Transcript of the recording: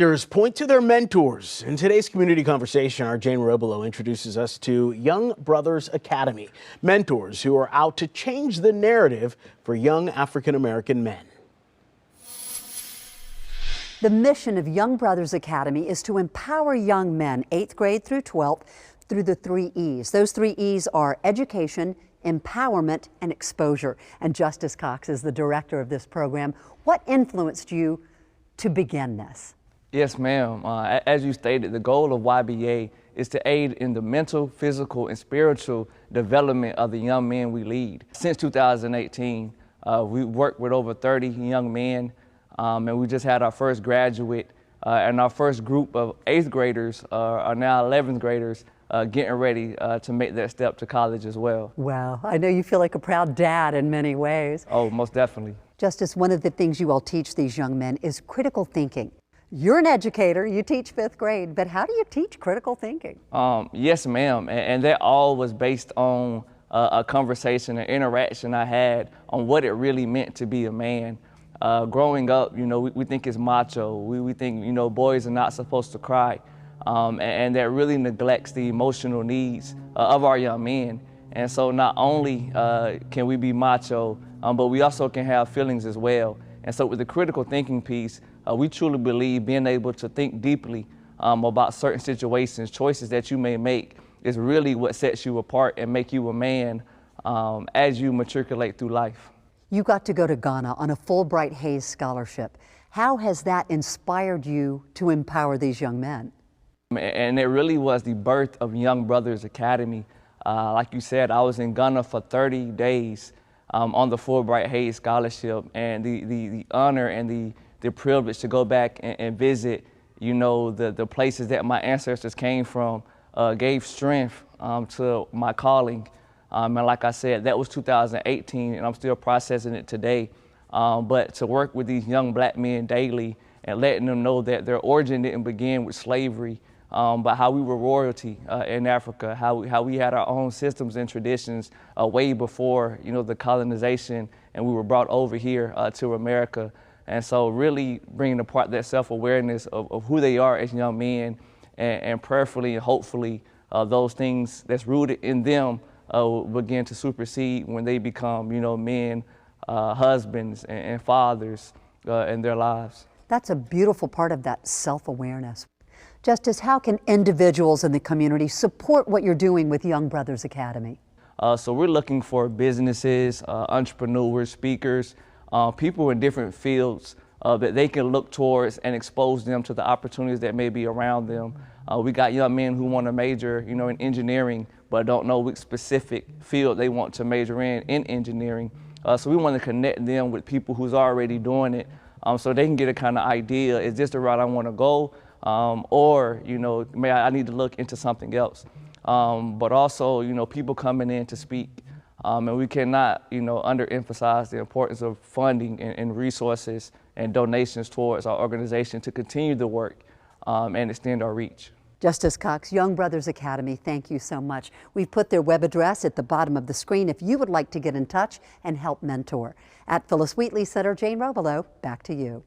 Leaders point to their mentors. In today's community conversation, our Jane Rebelot introduces us to Young Brothers Academy, mentors who are out to change the narrative for young African-American men. The mission of Young Brothers Academy is to empower young men, 8th grade through 12th, through the 3 E's. Those 3 E's are education, empowerment, and exposure. And Justus Cox is the director of this program. What influenced you to begin this? Yes, ma'am. As you stated, the goal of YBA is to aid in the mental, physical, and spiritual development of the young men we lead. Since 2018, we worked with over 30 young men, and we just had our first graduate, and our first group of 8th graders are now 11th graders getting ready to make that step to college as well. Wow, I know you feel like a proud dad in many ways. Oh, most definitely. Justus, one of the things you all teach these young men is critical thinking. You're an educator, you teach 5th grade, but how do you teach critical thinking? Yes, ma'am, and that all was based on a conversation, an interaction I had on what it really meant to be a man. Growing up, you know, we think it's macho. We think, you know, boys are not supposed to cry, and that really neglects the emotional needs of our young men. And so not only can we be macho, but we also can have feelings as well. And so with the critical thinking piece, we truly believe being able to think deeply about certain situations, choices that you may make, is really what sets you apart and make you a man as you matriculate through life. You got to go to Ghana on a Fulbright Hayes scholarship. How has that inspired you to empower these young men? And it really was the birth of Young Brothers Academy. Like you said, I was in Ghana for 30 days on the Fulbright Hayes scholarship, and the honor and the privilege to go back and visit, you know, the places that my ancestors came from gave strength to my calling. And like I said, that was 2018, and I'm still processing it today. But to work with these young black men daily and letting them know that their origin didn't begin with slavery, but how we were royalty in Africa, how we had our own systems and traditions way before, you know, the colonization, and we were brought over here to America. And so really bringing apart that self-awareness of who they are as young men, and prayerfully and hopefully those things that's rooted in them will begin to supersede when they become, you know, men, husbands, and fathers in their lives. That's a beautiful part of that self-awareness. Justus, how can individuals in the community support what you're doing with Young Brothers Academy? So we're looking for businesses, entrepreneurs, speakers, people in different fields that they can look towards and expose them to the opportunities that may be around them. We got young men who want to major, you know, in engineering, but don't know which specific field they want to major in engineering. So we want to connect them with people who's already doing it, so they can get a kind of idea, is this the route I want to go? Or, you know, I need to look into something else. But also, you know, people coming in to speak. And we cannot, you know, underemphasize the importance of funding and resources and donations towards our organization to continue the work and extend our reach. Justus Cox, Young Brothers Academy, thank you so much. We've put their web address at the bottom of the screen if you would like to get in touch and help mentor. At Phyllis Wheatley Center, Jane Rebelot, back to you.